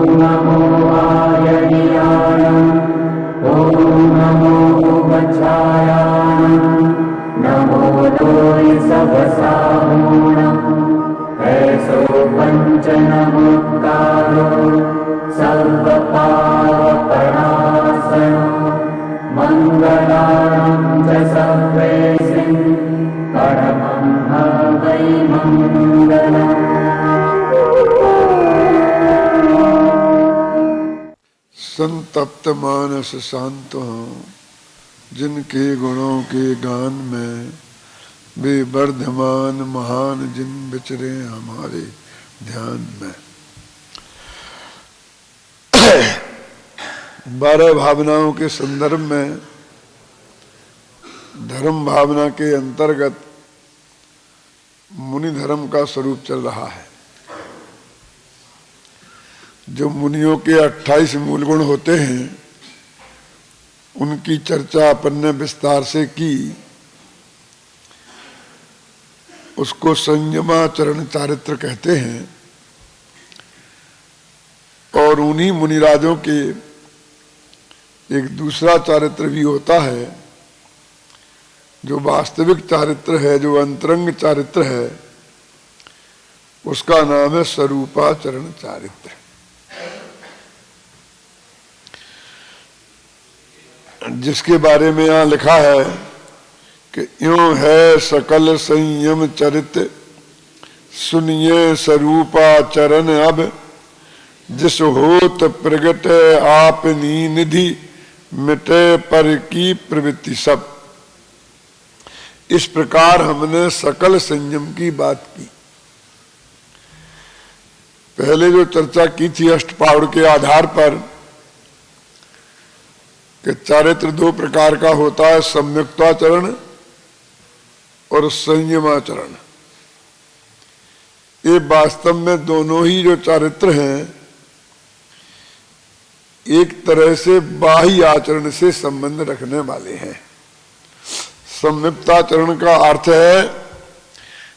नमो आयनियाणम् ॐ नमो वच्छायाणम् नमो लोय सवसामूणम् ऐसो पञ्चनमुक्तारो सर्वपावपणासनो मङ्गलानं च सर्वेसिं परमं वै मङ्गलम्। संतप्त मानस शांत हों, जिनके गुणों के गान में वे वर्धमान महान जिन विचरे हमारे ध्यान में। 12 भावनाओं के संदर्भ में धर्म भावना के अंतर्गत मुनि धर्म का स्वरूप चल रहा है। जो मुनियों के 28 मूल गुण होते हैं उनकी चर्चा अपन ने विस्तार से की। उसको संयमाचरण चारित्र कहते हैं। और उन्हीं मुनिराजों के एक दूसरा चारित्र भी होता है जो वास्तविक चारित्र है, जो अंतरंग चारित्र है, उसका नाम है स्वरूपाचरण चारित्र। जिसके बारे में यहाँ लिखा है कि यूं है सकल संयम चरित सुनिए स्वरूपाचरण अब जिस होत प्रगट आपनी निधि मिटे पर की प्रवृत्ति सब। इस प्रकार हमने सकल संयम की बात की। पहले जो चर्चा की थी अष्टपावड़ के आधार पर कि चारित्र 2 प्रकार का होता है, सम्यक्ताचरण और संयमाचरण। ये वास्तव में दोनों ही जो चारित्र हैं एक तरह से बाह्य आचरण से संबंध रखने वाले हैं। सम्यक्ताचरण का अर्थ है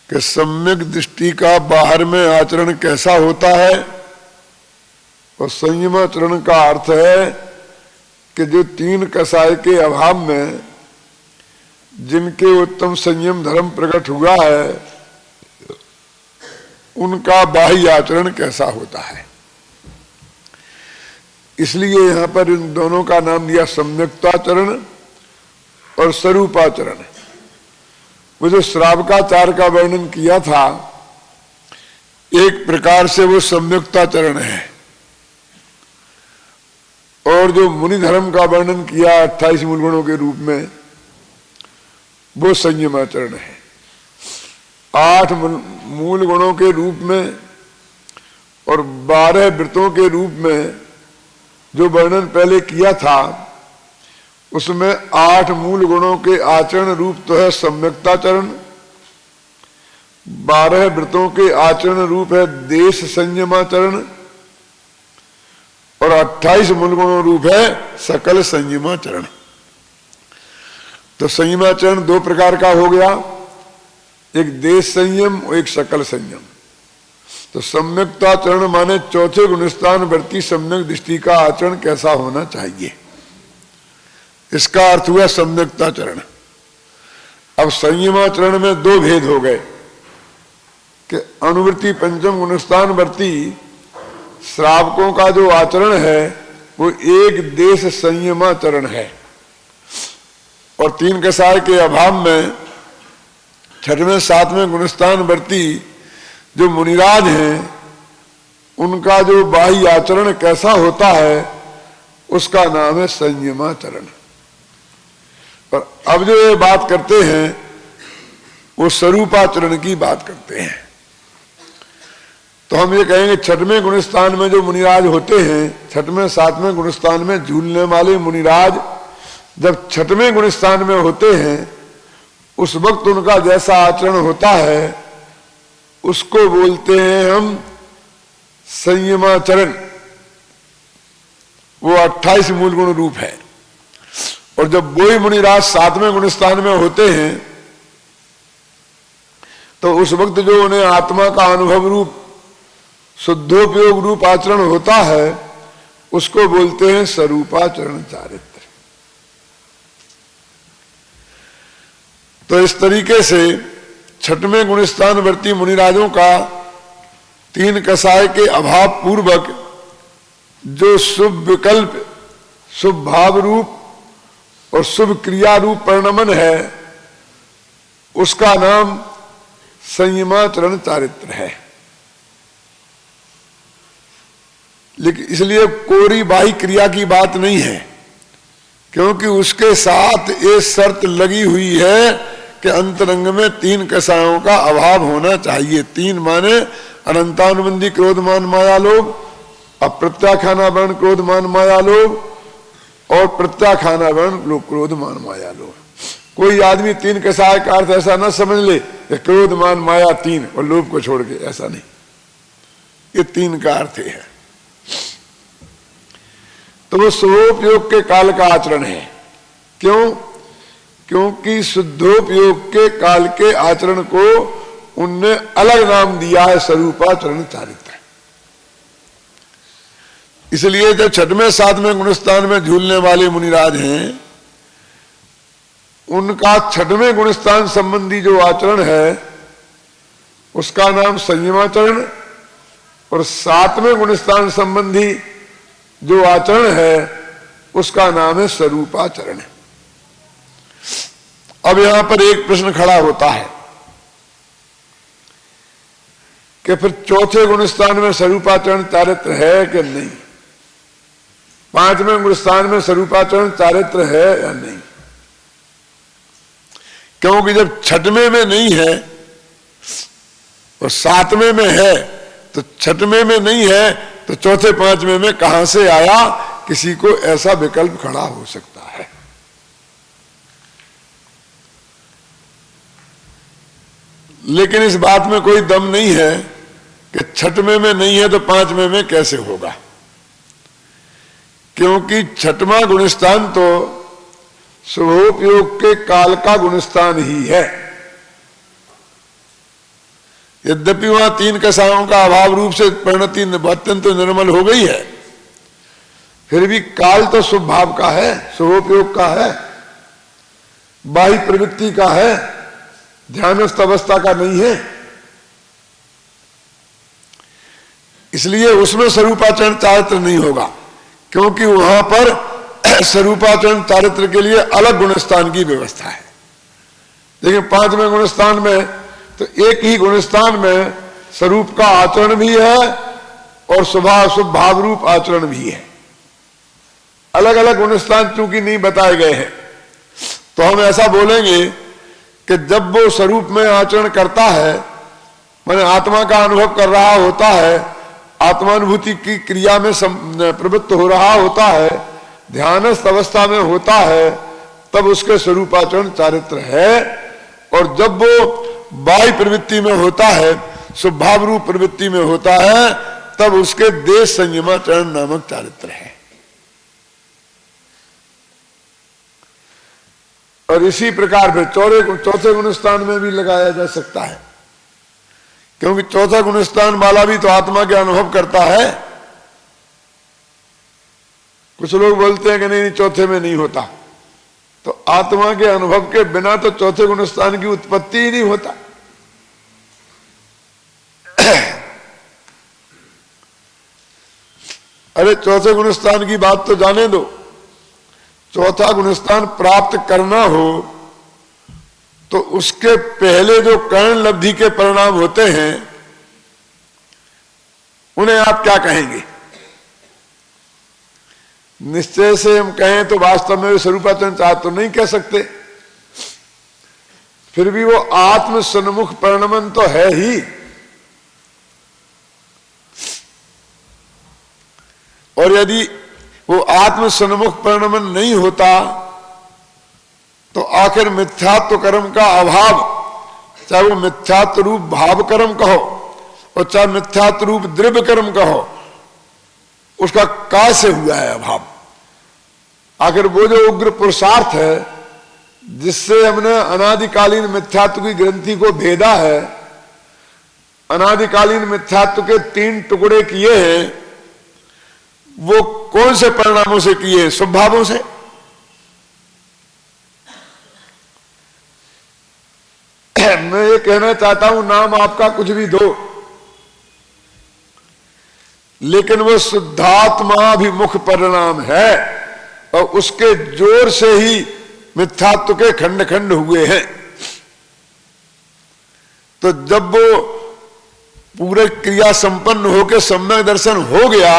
कि सम्यक दृष्टि का बाहर में आचरण कैसा होता है, और संयमाचरण का अर्थ है कि जो 3 कसाय के अभाव में जिनके उत्तम संयम धर्म प्रकट हुआ है उनका बाह्य आचरण कैसा होता है। इसलिए यहां पर इन दोनों का नाम दिया सम्यक्ताचरण और स्वरूपाचरण। वो जो श्रावकाचार का वर्णन किया था एक प्रकार से वो सम्यक्ताचरण है, और जो मुनि धर्म का वर्णन किया 28 मूल गुणों के रूप में वो संयमाचरण है। 8 मूल गुणों के रूप में और 12 व्रतों के रूप में जो वर्णन पहले किया था उसमें 8 मूल गुणों के आचरण रूप तो है सम्यक्ताचरण, 12 व्रतों के आचरण रूप है देश संयमाचरण, और 28 मूल गुणों रूप है सकल संयमाचरण। तो संयमाचरण 2 प्रकार का हो गया, एक देश संयम और एक सकल संयम। तो सम्यक्ताचरण माने चौथे गुणस्थान वर्ती सम्यक दृष्टि का आचरण कैसा होना चाहिए, इसका अर्थ हुआ सम्यक्ताचरण। अब संयमाचरण में 2 भेद हो गए कि अनुवृत्ति पंचम गुणस्थान वर्ती श्रावकों का जो आचरण है वो एक देश संयमाचरण है, और 3 कसाय के अभाव में 6वें 7वें गुणस्थान वर्ती जो मुनिराज हैं उनका जो बाह्य आचरण कैसा होता है उसका नाम है संयमाचरण। पर अब जो ये बात करते हैं वो स्वरूपाचरण की बात करते हैं। तो हम ये कहेंगे 6वें गुणस्थान में जो मुनिराज होते हैं, 6वें 7वें गुणस्थान में झूलने वाले मुनिराज जब 6वें गुणस्थान में होते हैं उस वक्त उनका जैसा आचरण होता है उसको बोलते हैं हम संयमाचरण। वो 28 मूल गुण रूप है। और जब वही मुनिराज 7वें गुणस्थान में होते हैं तो उस वक्त जो उन्हें आत्मा का अनुभव रूप शुद्धोपयोग रूप आचरण होता है उसको बोलते हैं स्वरूपाचरण चारित्र। तो इस तरीके से छठवें गुणस्थान वर्ती मुनिराजों का तीन कसाय के अभाव पूर्वक जो शुभ विकल्प, शुभ भाव रूप और शुभ क्रिया रूप परिणमन है उसका नाम संयमाचरण चारित्र है। लेकिन इसलिए कोरी बाही क्रिया की बात नहीं है, क्योंकि उसके साथ ये शर्त लगी हुई है कि अंतरंग में तीन कसायों का अभाव होना चाहिए। तीन माने अनंतानुबंधी क्रोधमान माया लोभ, अप्रत्याखाना वर्ण क्रोधमान माया लोभ और प्रत्याखाना वर्ण क्रोधमान माया लोभ। कोई आदमी तीन कसाय का अर्थ ऐसा ना समझ ले कि क्रोधमान माया तीन और लोभ को छोड़ के, ऐसा नहीं। ये तीन का अर्थ है। तो वो शुद्धोपयोग के काल का आचरण है। क्यों? क्योंकि शुद्धोपयोग के काल के आचरण को उनने अलग नाम दिया है स्वरूपाचरण चारित्र। इसलिए जब छठवें सातवें गुणस्थान में झूलने वाले मुनिराज हैं, उनका छठवें गुणस्थान संबंधी जो आचरण है उसका नाम संयमाचरण, और सातवें गुणस्थान संबंधी जो आचरण है उसका नाम है स्वरूपाचरण। अब यहां पर एक प्रश्न खड़ा होता है कि फिर चौथे गुणस्थान में स्वरूपाचरण चारित्र है कि नहीं, पांचवें गुणस्थान में स्वरूपाचरण चारित्र है या नहीं। क्योंकि जब छठवें में नहीं है और सातवें में है, तो छठवें में नहीं है तो चौथे पांचवें में कहां से आया? किसी को ऐसा विकल्प खड़ा हो सकता है। लेकिन इस बात में कोई दम नहीं है कि छठवें में नहीं है तो पांचवें में कैसे होगा, क्योंकि छठवां गुणस्थान तो शुभोपयोग के काल का गुणस्थान ही है। यद्यपि वहां तीन कसायों का अभाव रूप से परिणति अत्यंत निर्मल हो गई है, फिर भी काल तो शुभ भाव का है, शुभोपयोग का है, बाह्य प्रवृत्ति का है, ध्यानस्थ अवस्था का नहीं है। इसलिए उसमें स्वरूपाचरण चारित्र नहीं होगा, क्योंकि वहां पर स्वरूपाचरण चारित्र के लिए अलग गुणस्थान की व्यवस्था है। लेकिन पांचवें गुणस्थान में तो एक ही गुणस्थान में स्वरूप का आचरण भी है और शुभ भाव रूप आचरण भी है। अलग अलग गुणस्थान चूंकि नहीं बताए गए हैं, तो हम ऐसा बोलेंगे कि जब वो स्वरूप में आचरण करता है, माने आत्मा का अनुभव कर रहा होता है, आत्मानुभूति की क्रिया में प्रवृत्त हो रहा होता है, ध्यानस्थ अवस्था में होता है, तब उसके स्वरूपाचरण चारित्र है। और जब वो बाह्य प्रवृत्ति में होता है, स्वभाव रूप प्रवृत्ति में होता है, तब उसके देश संयमाचरण नामक चारित्र है। और इसी प्रकार फिर चौथे गुणस्थान में भी लगाया जा सकता है, क्योंकि चौथा गुणस्थान वाला भी तो आत्मा के अनुभव करता है। कुछ लोग बोलते हैं कि नहीं चौथे में नहीं होता, तो आत्मा के अनुभव के बिना तो चौथे गुणस्थान की उत्पत्ति ही नहीं होता। अरे चौथे गुणस्थान की बात तो जाने दो, चौथा गुणस्थान प्राप्त करना हो तो उसके पहले जो कर्ण लब्धि के परिणाम होते हैं उन्हें आप क्या कहेंगे? निश्चय से हम कहें तो वास्तव में स्वरूपाचरण चारित्र तो नहीं कह सकते, फिर भी वो आत्म सन्मुख परिणमन तो है ही। और यदि वो आत्म सन्मुख परिणमन नहीं होता तो आखिर मिथ्यात्व कर्म का अभाव, चाहे वो मिथ्यात्व रूप भाव कर्म कहो और चाहे मिथ्यात्व रूप द्रव्य कर्म कहो, उसका कैसे हुआ है अभाव? आखिर वो जो उग्र पुरुषार्थ है जिससे हमने अनादिकालीन मिथ्यात्व की ग्रंथि को भेदा है, अनादिकालीन मिथ्यात्व के 3 टुकड़े किए हैं, वो कौन से परिणामों से किए? स्वभावों से। मैं ये कहना चाहता हूं, नाम आपका कुछ भी दो, लेकिन वो शुद्धात्माभिमुख परिणाम है और उसके जोर से ही मिथ्यात्व के खंड खंड हुए हैं। तो जब वो पूरे क्रिया संपन्न होकर सम्यक दर्शन हो गया,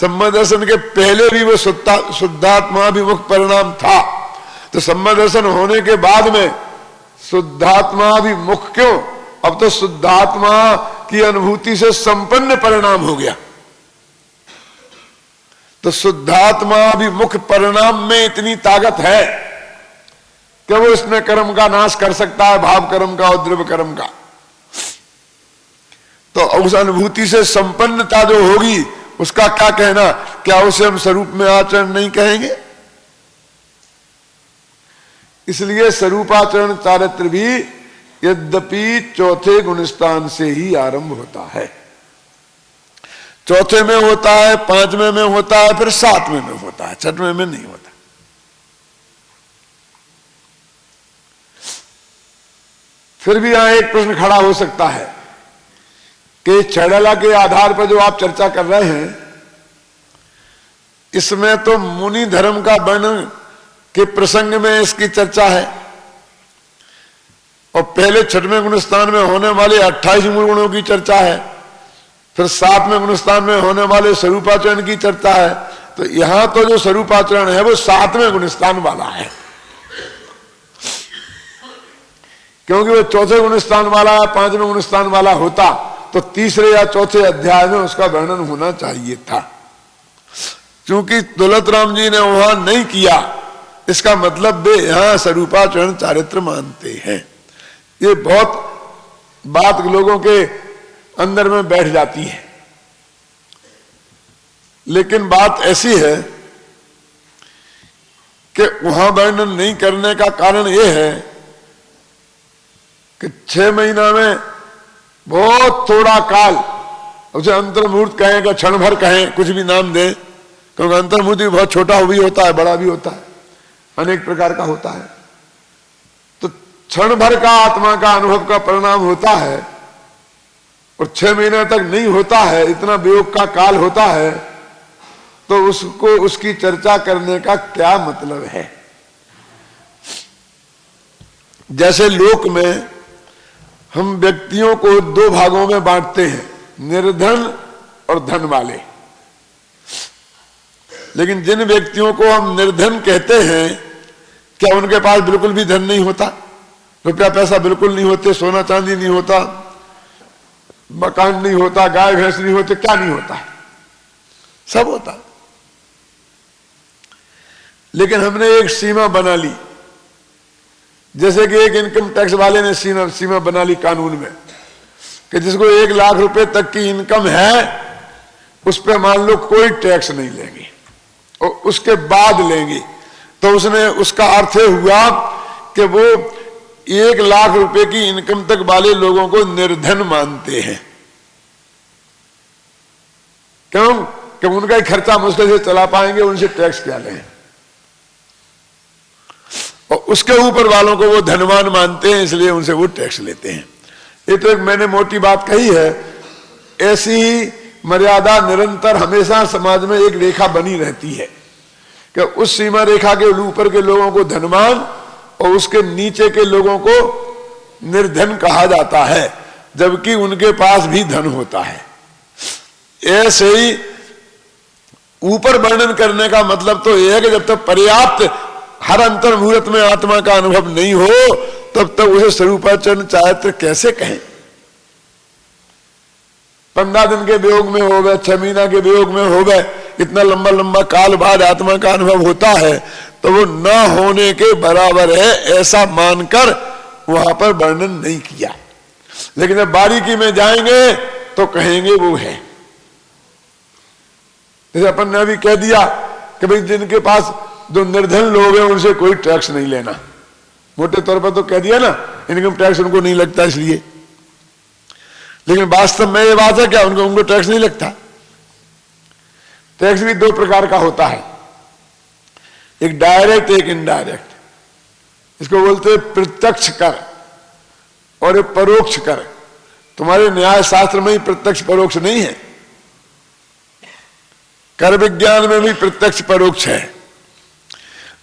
सम्यक दर्शन के पहले भी वो शुद्धात्माभिमुख परिणाम था, तो सम्यक दर्शन होने के बाद में शुद्धात्माभिमुख क्यों? अब तो शुद्धात्मा की अनुभूति से संपन्न परिणाम हो गया। तो शुद्धात्माभिमुख परिणाम में इतनी ताकत है कि वो इसमें कर्म का नाश कर सकता है, भाव कर्म का और द्रव्य कर्म का। तो उस अनुभूति से संपन्नता जो होगी, उसका क्या कहना? क्या उसे हम स्वरूप में आचरण नहीं कहेंगे? इसलिए स्वरूपाचरण चारित्र भी यद्यपि चौथे गुणस्थान से ही आरंभ होता है। चौथे में होता है, 5वें में होता है, फिर 7वें में होता है, 6वें में नहीं होता। फिर भी यहां एक प्रश्न खड़ा हो सकता है कि छड़ला के आधार पर जो आप चर्चा कर रहे हैं, इसमें तो मुनि धर्म का वर्णन के प्रसंग में इसकी चर्चा है, और पहले 6वें गुणस्थान में होने वाले 28 मूल गुणों की चर्चा है, फिर 7वें गुणस्थान में होने वाले स्वरूपाचरण की चर्चा है। तो यहां तो जो स्वरूपाचरण है वो 7वें गुणस्थान वाला है, क्योंकि वो चौथे गुणस्थान वाला या 5वें गुणस्थान वाला होता तो तीसरे या चौथे अध्याय में उसका वर्णन होना चाहिए था। क्योंकि दौलत राम जी ने वहां नहीं किया, इसका मतलब वे यहां स्वरूपाचरण चारित्र मानते हैं। ये बहुत बात लोगों के अंदर में बैठ जाती है, लेकिन बात ऐसी है कि वहां वर्णन नहीं करने का कारण यह है कि 6 महीना में बहुत थोड़ा काल, उसे अंतर्मुहूर्त कहें कि क्षण भर कहें, कुछ भी नाम दें, क्योंकि अंतर्मुहूर्त भी बहुत छोटा भी होता है, बड़ा भी होता है, अनेक प्रकार का होता है। तो क्षण भर का आत्मा का अनुभव का परिणाम होता है और 6 महीने तक नहीं होता है, इतना वियोग का काल होता है, तो उसको उसकी चर्चा करने का क्या मतलब है? जैसे लोक में हम व्यक्तियों को 2 भागों में बांटते हैं, निर्धन और धन वाले। लेकिन जिन व्यक्तियों को हम निर्धन कहते हैं, क्या उनके पास बिल्कुल भी धन नहीं होता? रुपया पैसा बिल्कुल नहीं होते, सोना चांदी नहीं होता, मकान नहीं होता, गाय भैंस नहीं होते, क्या नहीं होता? सब होता। लेकिन हमने एक सीमा बना ली, जैसे कि एक इनकम टैक्स वाले ने सीमा बना ली कानून में कि जिसको 1 लाख रुपए तक की इनकम है, उस पर मान लो कोई टैक्स नहीं लेंगे और उसके बाद लेंगे। तो उसने, उसका अर्थ हुआ कि वो 1 लाख रुपए की इनकम तक वाले लोगों को निर्धन मानते हैं। क्यों? कि उनका ही खर्चा मुश्किल से चला पाएंगे, उनसे टैक्स क्या लें। और उसके ऊपर वालों को वो धनवान मानते हैं, इसलिए उनसे वो टैक्स लेते हैं। ये तो एक मैंने मोटी बात कही है। ऐसी ही मर्यादा निरंतर हमेशा समाज में एक रेखा बनी रहती है कि उस सीमा रेखा के ऊपर के लोगों को धनवान और उसके नीचे के लोगों को निर्धन कहा जाता है, जबकि उनके पास भी धन होता है। ऐसे ही ऊपर वर्णन करने का मतलब तो यह है कि जब तक पर्याप्त हर अंतर्मुहूर्त में आत्मा का अनुभव नहीं हो, तब तक उसे स्वरूपाचरण चारित्र कैसे कहें? 15 दिन के वियोग में हो गए, 6 महीना के वियोग में हो गए, इतना लंबा लंबा काल बाद आत्मा का अनुभव होता है, तो वो न होने के बराबर है ऐसा मानकर वहां पर वर्णन नहीं किया। लेकिन जब बारीकी में जाएंगे तो कहेंगे वो है। जैसे अपन ने अभी कह दिया कि भाई जिनके पास जो निर्धन लोग हैं उनसे कोई टैक्स नहीं लेना, मोटे तौर पर तो कह दिया ना, इनकम टैक्स उनको नहीं लगता। इसलिए लेकिन वास्तव में ये बात है क्या, उनको टैक्स नहीं लगता। टैक्स भी दो प्रकार का होता है, एक डायरेक्ट एक इनडायरेक्ट। इसको बोलते हैं प्रत्यक्ष कर और एक परोक्ष कर। तुम्हारे न्याय शास्त्र में ही प्रत्यक्ष परोक्ष नहीं है, कर विज्ञान में भी प्रत्यक्ष परोक्ष है।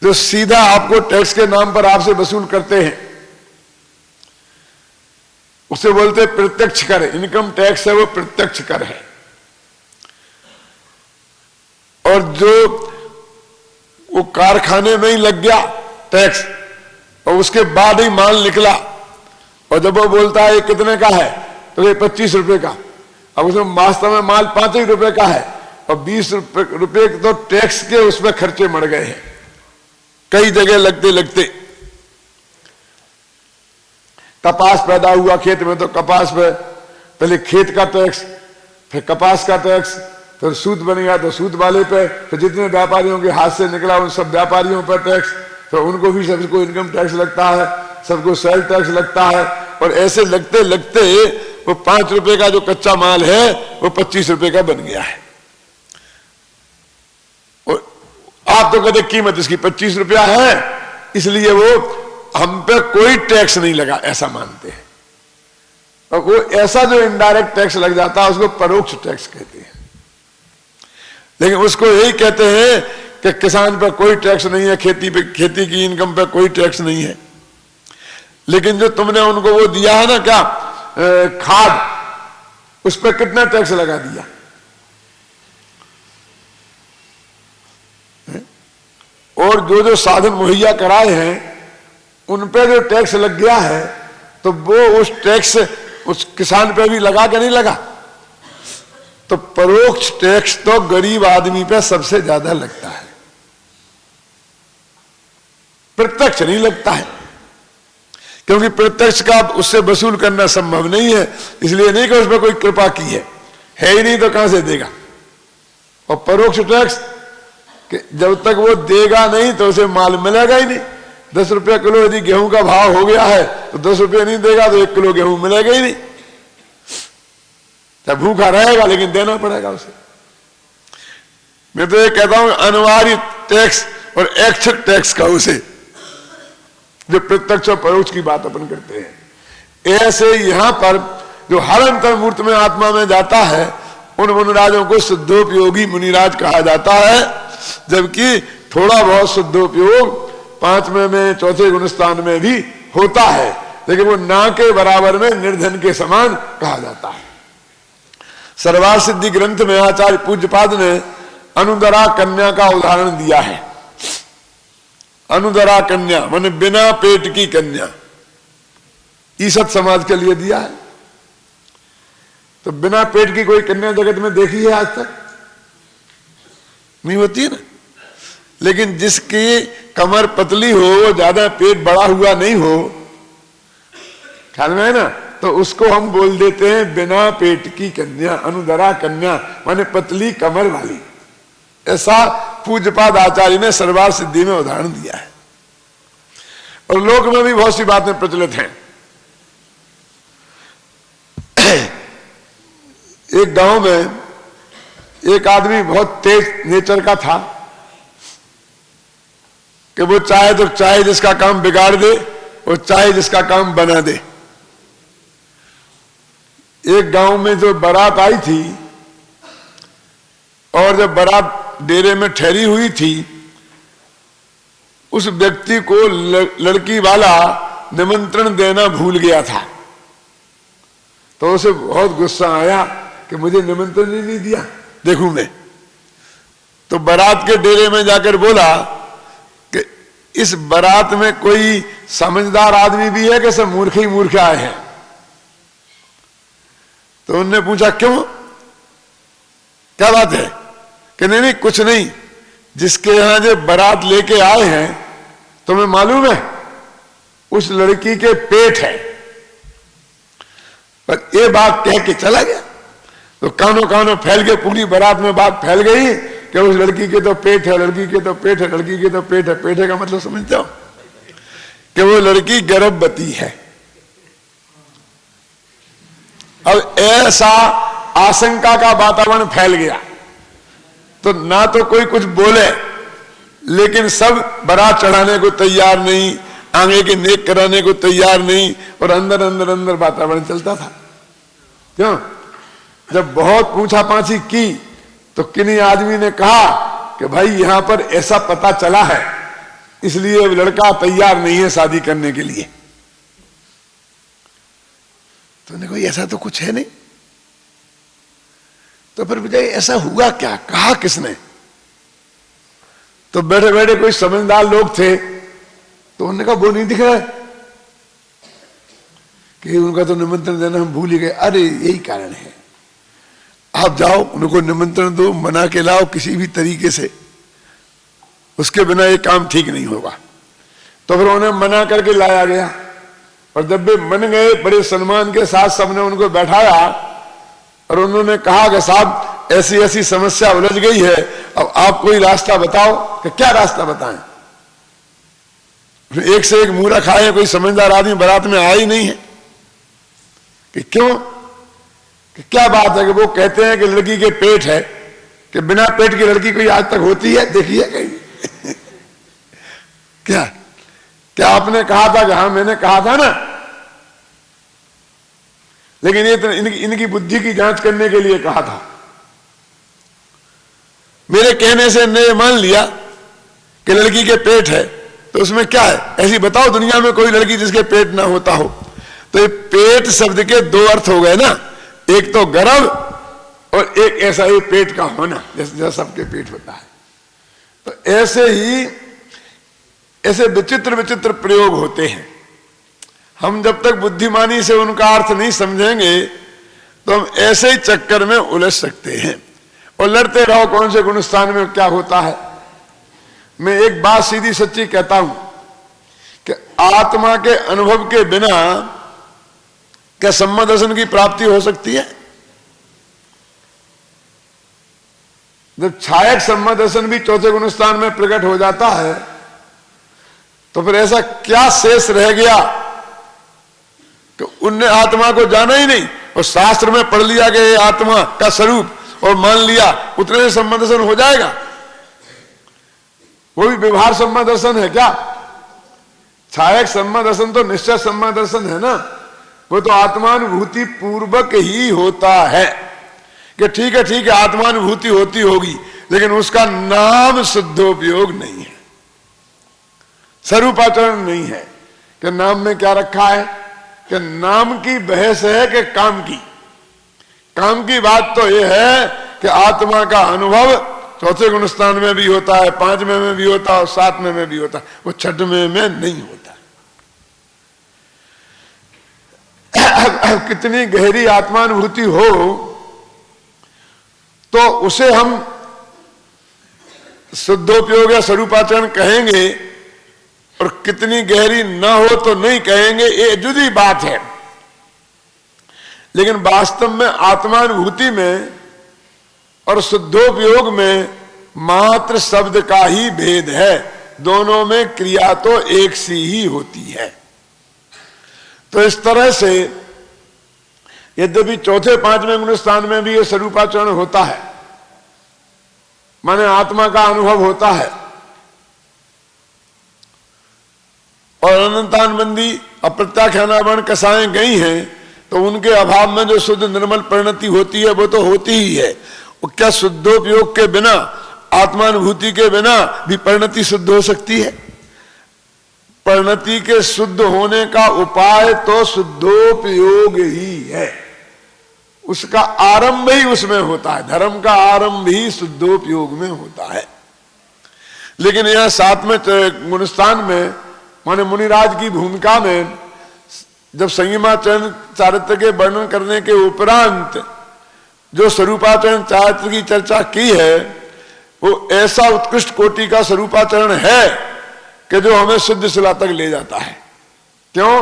जो सीधा आपको टैक्स के नाम पर आपसे वसूल करते हैं उसे बोलते हैं प्रत्यक्ष कर। इनकम टैक्स है वो प्रत्यक्ष कर है। और जो वो कारखाने में ही लग गया टैक्स और उसके बाद ही माल निकला, और जब वो बोलता है ये कितने का है तो ये 25 रुपए का, अब उसमें वास्तव में माल 5 ही रुपए का है और 20 रुपए तो टैक्स के उसमें खर्चे मर गए हैं कई जगह लगते लगते। कपास पैदा हुआ खेत में तो कपास पे पहले खेत का टैक्स, फिर कपास का टैक्स, फिर सूत बन गया तो सूत वाले पे, फिर जितने व्यापारियों के हाथ से निकला उन सब व्यापारियों पर टैक्स, फिर उनको भी सबको इनकम टैक्स लगता है, सबको सेल टैक्स लगता है। और ऐसे लगते लगते वो 5 रुपए का जो कच्चा माल है वो 25 रुपए का बन गया है। और आप तो कहते कीमत इसकी 25 रुपया है इसलिए वो हम पे कोई टैक्स नहीं लगा, ऐसा मानते हैं। और वो ऐसा जो इनडायरेक्ट टैक्स लग जाता है उसको परोक्ष टैक्स कहते हैं। लेकिन उसको यही कहते हैं कि किसान पर कोई टैक्स नहीं है, खेती की इनकम पर कोई टैक्स नहीं है। लेकिन जो तुमने उनको वो दिया है ना क्या खाद, उस पर कितना टैक्स लगा दिया, और जो जो साधन मुहैया कराए हैं उन पे जो टैक्स लग गया है तो वो उस टैक्स उस किसान पे भी लगा कि नहीं लगा। तो परोक्ष टैक्स तो गरीब आदमी पे सबसे ज्यादा लगता है, प्रत्यक्ष नहीं लगता है, क्योंकि प्रत्यक्ष का उससे वसूल करना संभव नहीं है। इसलिए नहीं कि उसमें कोई कृपा की है ही नहीं तो कहां से देगा। और परोक्ष टैक्स कि जब तक वो देगा नहीं तो उसे माल मिलेगा ही नहीं। 10 रुपया किलो यदि गेहूं का भाव हो गया है तो 10 रुपये नहीं देगा तो 1 किलो गेहूं मिलेगा ही नहीं। चाहे भूखा रहेगा लेकिन देना पड़ेगा उसे। मैं तो ये कहता हूं अनिवार्य टैक्स और ऐच्छिक टैक्स का उसे, जो प्रत्यक्ष और परोक्ष की बात अपन करते हैं। ऐसे यहां पर जो हर अंतर्मूर्त में आत्मा में जाता है उन मुनिराजों को शुद्धोपयोगी मुनिराज कहा जाता है, जबकि थोड़ा बहुत शुद्धोपयोग 5वें में 4थे गुणस्थान में भी होता है, लेकिन वो ना के बराबर में निर्धन के समान कहा जाता है। सर्वार्थ सिद्धि ग्रंथ में आचार्य पूज्यपाद ने अनुदरा कन्या का उदाहरण दिया है। अनुदरा कन्या माने बिना पेट की कन्या, ईसत समाज के लिए दिया है। तो बिना पेट की कोई कन्या जगत में देखी है आज तक? नहीं होती है ना। लेकिन जिसकी कमर पतली हो, ज्यादा पेट बड़ा हुआ नहीं हो, ख्याल में है ना, तो उसको हम बोल देते हैं बिना पेट की कन्या, अनुदरा कन्या माने पतली कमर वाली। ऐसा पूज्यपाद आचार्य ने सर्वार्थ सिद्धि में उदाहरण दिया है। और लोक में भी बहुत सी बातें प्रचलित हैं। एक गांव में एक आदमी बहुत तेज नेचर का था कि वो चाहे तो चाहे जिसका काम बिगाड़ दे और चाहे जिसका काम बना दे। एक गांव में जो बारात आई थी और जब बारात डेरे में ठहरी हुई थी, उस व्यक्ति को लड़की वाला निमंत्रण देना भूल गया था। तो उसे बहुत गुस्सा आया कि मुझे निमंत्रण ही नहीं दिया, देखूं मैं। तो बारात के डेरे में जाकर बोला कि इस बारात में कोई समझदार आदमी भी है कि सब मूर्ख ही मूर्ख आए हैं? तो उन्होंने पूछा क्यों, क्या बात है? कि नहीं कुछ नहीं, जिसके यहां जो बारात लेके आए हैं तुम्हें मालूम है उस लड़की के पेट है। पर ये बात कह के चला गया तो कानों कानों फैल गए, पूरी बारात में बात फैल गई कि उस लड़की के तो पेट है, लड़की के तो पेट है, लड़की के तो पेट है। पेट है का मतलब समझते हो कि वो लड़की गर्भवती है। अब ऐसा आशंका का वातावरण फैल गया, तो ना तो कोई कुछ बोले, लेकिन सब बारात चढ़ाने को तैयार नहीं, आगे के नेक कराने को तैयार नहीं, और अंदर अंदर अंदर वातावरण चलता था। क्यों? जब बहुत पूछा पाछी की तो किन्हीं आदमी ने कहा कि भाई यहां पर ऐसा पता चला है, इसलिए लड़का तैयार नहीं है शादी करने के लिए। तो ने कोई ऐसा तो कुछ है नहीं, तो फिर मुझे ऐसा हुआ क्या, कहा किसने? तो बैठे बैठे कोई समझदार लोग थे, तो उन्होंने कहा वो नहीं दिख रहा है कि उनका तो निमंत्रण देना हम भूल ही गए। अरे यही कारण है, आप जाओ उनको निमंत्रण दो, मना के लाओ किसी भी तरीके से, उसके बिना ये काम ठीक नहीं होगा। तो फिर उन्हें मना करके लाया गया, और जब वे मन गए बड़े सम्मान के साथ सबने उनको बैठाया और उन्होंने कहा कि साहब ऐसी ऐसी समस्या उलझ गई है, अब आप कोई रास्ता बताओ। कि क्या रास्ता बताएं? एक से एक मूर्ख आए, कोई समझदार आदमी बारात में आया ही नहीं है। कि क्यों? कि क्या बात है? कि वो कहते हैं कि लड़की के पेट है, कि बिना पेट की लड़की कोई आज तक होती है, देखी है कहीं? क्या क्या आपने कहा था? कि हाँ मैंने कहा था ना, लेकिन ये तो इनकी बुद्धि की जांच करने के लिए कहा था। मेरे कहने से ने मान लिया कि लड़की के पेट है, तो उसमें क्या है? ऐसी बताओ दुनिया में कोई लड़की जिसके पेट ना होता हो। तो ये पेट शब्द के दो अर्थ हो गए ना, एक तो गर्भ और एक ऐसा ही पेट का होना, जैसे सबके पेट होता है। तो ऐसे ही ऐसे विचित्र विचित्र प्रयोग होते हैं। हम जब तक बुद्धिमानी से उनका अर्थ नहीं समझेंगे तो हम ऐसे ही चक्कर में उलझ सकते हैं और लड़ते रहो कौन से गुणस्थान में क्या होता है। मैं एक बात सीधी सच्ची कहता हूं कि आत्मा के अनुभव के बिना क्या सम्मा दर्शन की प्राप्ति हो सकती है? जब छायक सम्मा दर्शन भी चौथे गुणस्थान में प्रकट हो जाता है, तो फिर ऐसा क्या शेष रह गया कि उनने आत्मा को जाना ही नहीं, और शास्त्र में पढ़ लिया कि आत्मा का स्वरूप और मान लिया, उतने से सम्मा दर्शन हो जाएगा? वो भी व्यवहार सम्मा दर्शन है क्या? छायक सम्मा दर्शन तो निश्चय सम्मा दर्शन है ना, वो तो आत्मानुभूति पूर्वक ही होता है कि ठीक है आत्मानुभूति होती होगी, लेकिन उसका नाम शुद्धोपयोग नहीं है, स्वरूपाचरण नहीं है। कि नाम में क्या रखा है? कि नाम की बहस है कि काम की? काम की बात तो यह है कि आत्मा का अनुभव चौथे गुणस्थान में भी होता है, पांचवें में भी होता है और सातवें में भी होता है, वो छठवें में नहीं होता। कितनी गहरी आत्मानुभूति हो तो उसे हम शुद्धोपयोग या स्वरूपाचरण कहेंगे, और कितनी गहरी ना हो तो नहीं कहेंगे, ये जुदी बात है। लेकिन वास्तव में आत्मानुभूति में और शुद्धोपयोग में मात्र शब्द का ही भेद है, दोनों में क्रिया तो एक सी ही होती है। तो इस तरह से यद्यपि चौथे पांचवें गुणस्थान में भी ये स्वरूपाचरण होता है, माने आत्मा का अनुभव होता है, और अनंतानबंदी अप्रत्याख्यानावरण कसाएं गई हैं, तो उनके अभाव में जो शुद्ध निर्मल परिणति होती है वो तो होती ही है। और क्या शुद्धोपयोग के बिना, आत्मानुभूति के बिना भी परिणति शुद्ध हो सकती है? परिणति के शुद्ध होने का उपाय तो शुद्धोपयोग ही है, उसका आरंभ ही उसमें होता है। धर्म का आरंभ ही शुद्धोपयोग में होता है। लेकिन यह सातवें गुणस्थान में माने मुनिराज की भूमिका में जब संयमाचरण चारित्र के वर्णन करने के उपरांत जो स्वरूपाचरण चारित्र की चर्चा की है, वो ऐसा उत्कृष्ट कोटि का स्वरूपाचरण है कि जो हमें शुद्ध शिला तक ले जाता है। क्यों?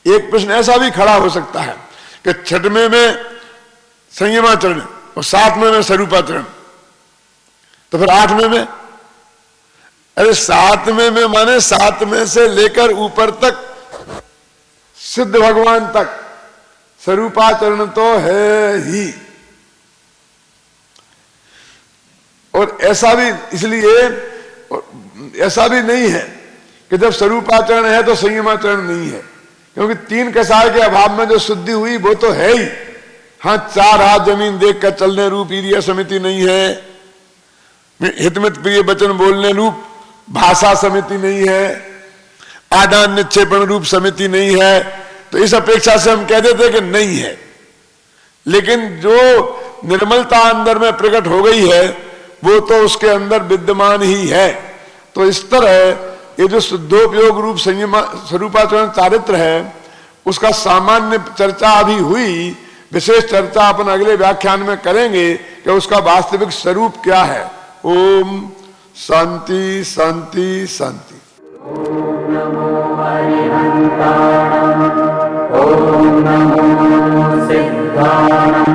एक प्रश्न ऐसा भी खड़ा हो सकता है कि छठवें में संयमाचरण और सातवें में स्वरूपाचरण, तो फिर आठवें में? अरे सातवें में माने सातवें से लेकर ऊपर तक सिद्ध भगवान तक, स्वरूपाचरण तो है ही। और ऐसा भी इसलिए ऐसा भी नहीं है कि जब स्वरूपाचरण है तो संयमाचरण नहीं है, क्योंकि 3 कसाय के अभाव में जो शुद्धि हुई वो तो है ही। हाँ, 4 हाथ जमीन देख कर चलने रूप ईर्ष्या समिति नहीं है, हितमित प्रिय वचन बोलने रूप भाषा समिति नहीं है, आदान निक्षेपण रूप समिति नहीं है। तो इस अपेक्षा से हम कह देते कि नहीं है, लेकिन जो निर्मलता अंदर में प्रकट हो गई है वो तो उसके अंदर विद्यमान ही है। तो इस तरह ये जो शुद्धोपयोग रूप संयम स्वरूपाचरण चारित्र है उसका सामान्य चर्चा अभी हुई, विशेष चर्चा अपन अगले व्याख्यान में करेंगे कि उसका वास्तविक स्वरूप क्या है। ओम शांति शांति शांति। ॐ नमो अरिहन्ताणम् ॐ नमो सिद्धाणम्